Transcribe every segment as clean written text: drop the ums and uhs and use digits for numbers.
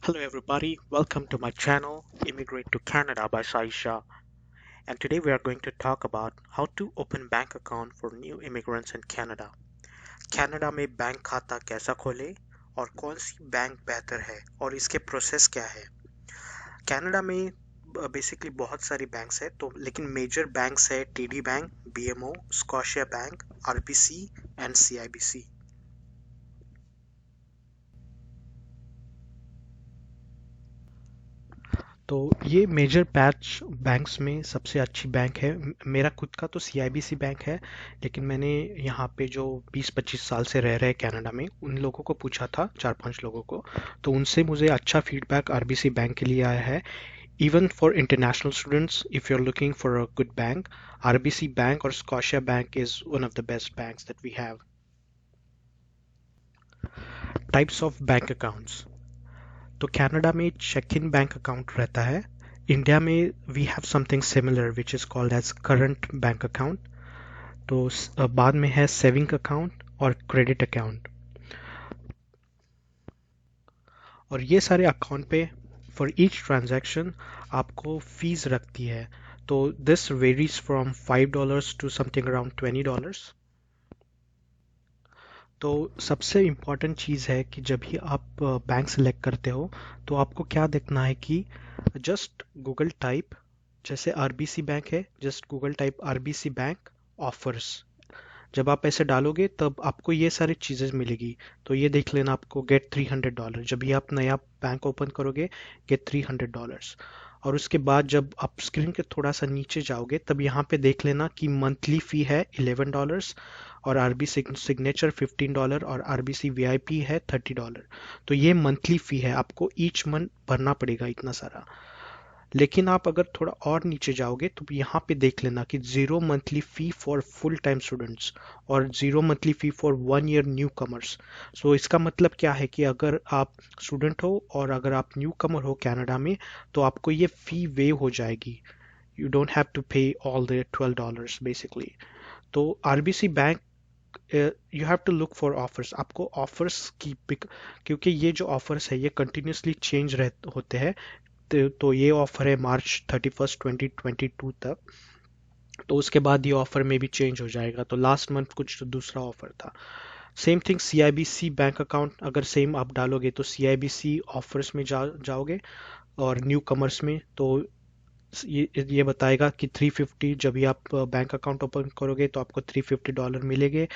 Hello everybody, welcome to my channel Immigrate to Canada by Saisha, and today we are going to talk about how to open bank account for new immigrants in Canada. Canada में bank खाता कैसा खोलें और कौन सी bank बेहतर है और इसके प्रोसेस क्या है। कनाडा में बेसिकली बहुत सारी बैंक्स है तो लेकिन मेजर बैंक्स है TD bank, BMO, Scotia bank, RBC and CIBC. तो ये मेजर पैच बैंक्स में सबसे अच्छी बैंक है। मेरा खुद का तो सीआईबीसी बैंक है, लेकिन मैंने यहाँ पे जो 20-25 साल से रह रहे हैं कनाडा में उन लोगों को पूछा था, 4-5 लोगों को, तो उनसे मुझे अच्छा फीडबैक आरबीसी बैंक के लिए आया है। Even for international students, if you are looking for a good bank, RBC bank और Scotia bank is one of the best banks that we have. Types of bank accounts. तो Canada में chequing bank account रहता है। India में we have something similar which is called as current bank account. तो बाद में है saving account और क्रेडिट अकाउंट। और ये सारे अकाउंट पे फॉर ईच ट्रांजैक्शन आपको फीस रखती है। तो this varies from $5 to something around $20। तो सबसे इम्पॉर्टेंट चीज़ है कि जब भी आप बैंक सेलेक्ट करते हो तो आपको क्या देखना है कि जस्ट गूगल टाइप, जैसे आरबीसी बैंक है, just Google type RBC bank offers. जब आप ऐसे डालोगे तब आपको ये सारी चीज़ें मिलेगी। तो ये देख लेना, आपको गेट $300 जब भी आप नया बैंक ओपन करोगे, गेट $300। और उसके बाद जब आप स्क्रीन के थोड़ा सा नीचे जाओगे तब यहाँ पे देख लेना कि मंथली फ़ी है $11 और आरबी सिग्नेचर $15 और आरबीसी वीआईपी है $30। तो ये मंथली फ़ी है, आपको ईच मंथ भरना पड़ेगा इतना सारा। लेकिन आप अगर थोड़ा और नीचे जाओगे तो यहाँ पे देख लेना कि zero monthly fee for full time students और zero monthly fee for 1 year newcomers. So इसका मतलब क्या है कि अगर आप स्टूडेंट हो और अगर आप न्यू कमर हो कनाडा में तो आपको ये फी वेव हो जाएगी। You don't have to pay all the $12 बेसिकली। तो RBC bank, you have to look for offers. आपको ऑफर्स की पिक, क्योंकि ये जो ऑफर्स है ये कंटिन्यूसली चेंज होते हैं। तो ये ऑफर है March 31st 2022 तक। तो उसके बाद ये ऑफर में भी चेंज हो जाएगा। तो लास्ट मंथ कुछ दूसरा ऑफर था। सेम थिंग सीआईबीसी बैंक अकाउंट अगर सेम आप डालोगे तो सीआईबीसी ऑफर्स में जाओगे और न्यू कमर्स में तो ये बताएगा कि 350, जब भी आप बैंक अकाउंट ओपन करोगे तो आपको $350 मिलेंगे।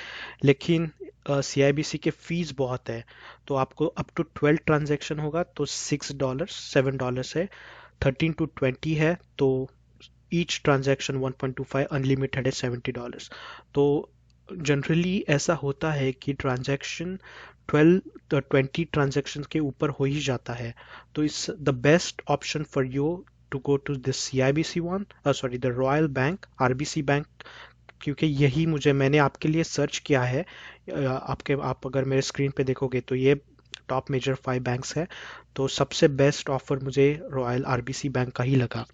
लेकिन सीआईबीसी के फीस बहुत है, तो आपको अप टू 12 ट्रांजैक्शन होगा तो $7 है। 13 to 20 है तो ईच ट्रांजैक्शन 1.25, अनलिमिटेड है $70। तो जनरली ऐसा होता है कि ट्रांजैक्शन 12-20 ट्रांजैक्शन के ऊपर हो ही जाता है। तो is the best option for you to go to this CIBC one, sorry the Royal Bank, RBC bank, क्योंकि यही मैंने आपके लिए सर्च किया है। आप अगर मेरे स्क्रीन पे देखोगे तो ये टॉप मेजर 5 बैंक्स है, तो सबसे बेस्ट ऑफर मुझे रॉयल आरबीसी बैंक का ही लगा।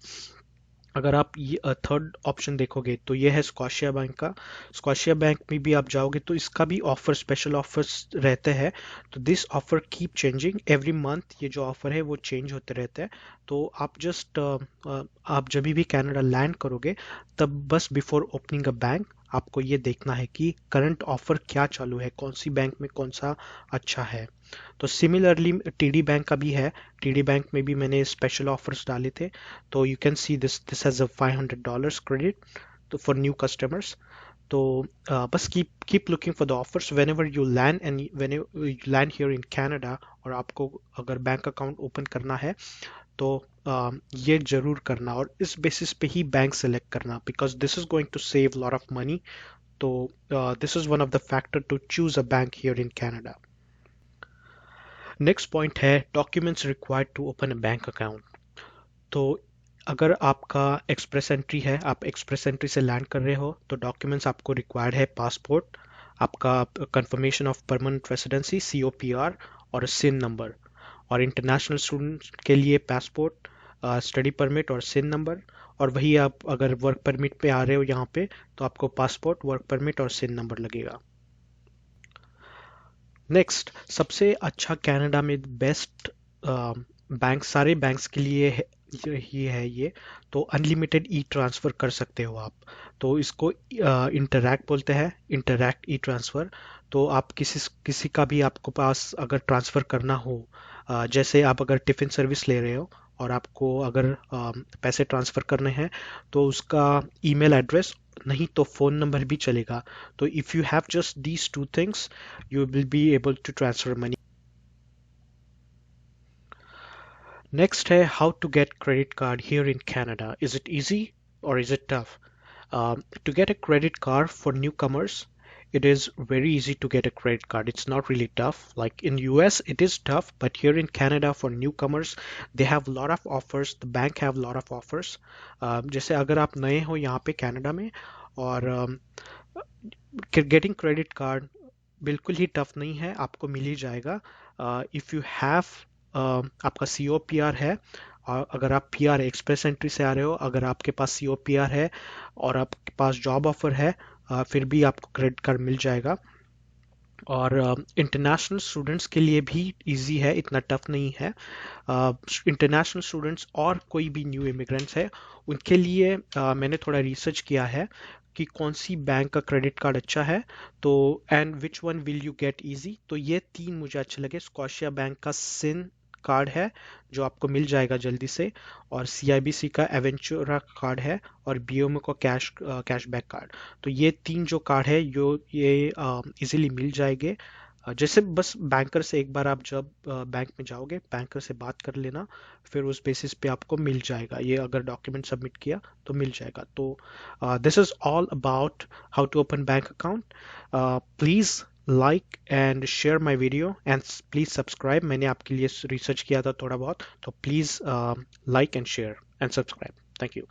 अगर आप ये थर्ड ऑप्शन देखोगे तो ये है स्कॉशिया बैंक का। स्कॉशिया बैंक में भी आप जाओगे तो इसका भी ऑफर, स्पेशल ऑफर्स रहते हैं। तो this offer keep changing every month, ये जो ऑफर है वो चेंज होते रहते हैं। तो आप जस्ट आप जब भी कनाडा लैंड करोगे तब बस बिफोर ओपनिंग अ बैंक आपको ये देखना है कि करंट ऑफर क्या चालू है, कौन सी बैंक में कौन सा अच्छा है। तो सिमिलरली टीडी बैंक का भी है। टीडी बैंक में भी मैंने स्पेशल ऑफर्स डाले थे। तो you can see this has a $500 credit तो फॉर न्यू कस्टमर्स। तो बस keep looking for the offers when ever you land and when you land here in Canada. और आपको अगर बैंक अकाउंट ओपन करना है तो ये जरूर करना और इस बेसिस पे ही बैंक सेलेक्ट करना, because this is going to save lot of money. तो this is one of the factor to choose a bank here in Canada. Next point है documents required to open a bank account. तो अगर आपका express entry है, आप express entry से land कर रहे हो तो डॉक्यूमेंट्स आपको रिक्वायर्ड है पासपोर्ट, आपका confirmation of permanent residency COPR और सिन नंबर। और इंटरनेशनल स्टूडेंट्स के लिए पासपोर्ट, स्टडी परमिट और सिन नंबर। और वही आप अगर वर्क परमिट पे आ रहे हो यहाँ पे तो आपको पासपोर्ट, वर्क परमिट और सिन नंबर लगेगा। नेक्स्ट, सबसे अच्छा कनाडा में बेस्ट बैंक सारे बैंक्स के लिए ये है ये। तो अनलिमिटेड ई ट्रांसफ़र कर सकते हो आप। तो इसको इंटरैक्ट बोलते हैं, इंटरैक्ट ई ट्रांसफ़र। तो आप किसी किसी का भी आपको पास अगर ट्रांसफ़र करना हो, जैसे आप अगर टिफ़िन सर्विस ले रहे हो और आपको अगर पैसे ट्रांसफ़र करने हैं, तो उसका ईमेल एड्रेस नहीं तो फ़ोन नंबर भी चलेगा। तो if you have just these two things, you will be able to transfer money. Next है how to get credit card here in Canada. Is it easy or is it tough? To get a credit card for newcomers, it is very easy to get a credit card. It's not really tough. Like in US, it is tough, but here in Canada for newcomers, they have a lot of offers. The bank have a lot of offers. जैसे अगर आप नए हो यहाँ पे Canada में और getting credit card बिल्कुल ही टफ नहीं है, आपको मिल ही जाएगा। इफ़ यू हैव आपका सी ओ पी आर है, और अगर आप पी आर एक्सप्रेस एंट्री से आ रहे हो, अगर आपके पास सी ओ पी आर है और आपके पास जॉब ऑफर है, फिर भी आपको क्रेडिट कार्ड मिल जाएगा। और इंटरनेशनल स्टूडेंट्स के लिए भी इजी है, इतना टफ नहीं है। इंटरनेशनल स्टूडेंट्स और कोई भी न्यू इमिग्रेंट्स है, उनके लिए मैंने थोड़ा रिसर्च किया है कि कौन सी बैंक का क्रेडिट कार्ड अच्छा है। तो and which one will you get easy, तो ये तीन मुझे अच्छे लगे। स्कॉशिया बैंक का सिन कार्ड है जो आपको मिल जाएगा जल्दी से, और सीआईबीसी का एवेंचुरा कार्ड है, और बीओएमओ का कैशबैक कार्ड। तो ये तीन जो कार्ड है ये इजीली मिल जाएंगे। जैसे बस बैंकर से एक बार आप जब बैंक में जाओगे, बैंकर से बात कर लेना, फिर उस बेसिस पे आपको मिल जाएगा। ये अगर डॉक्यूमेंट सबमिट किया तो मिल जाएगा। तो this is all about how to open bank account. Please like and share my video and please subscribe. मैंने आपके लिए रिसर्च किया था थोड़ा बहुत, तो please like and share and subscribe. Thank you.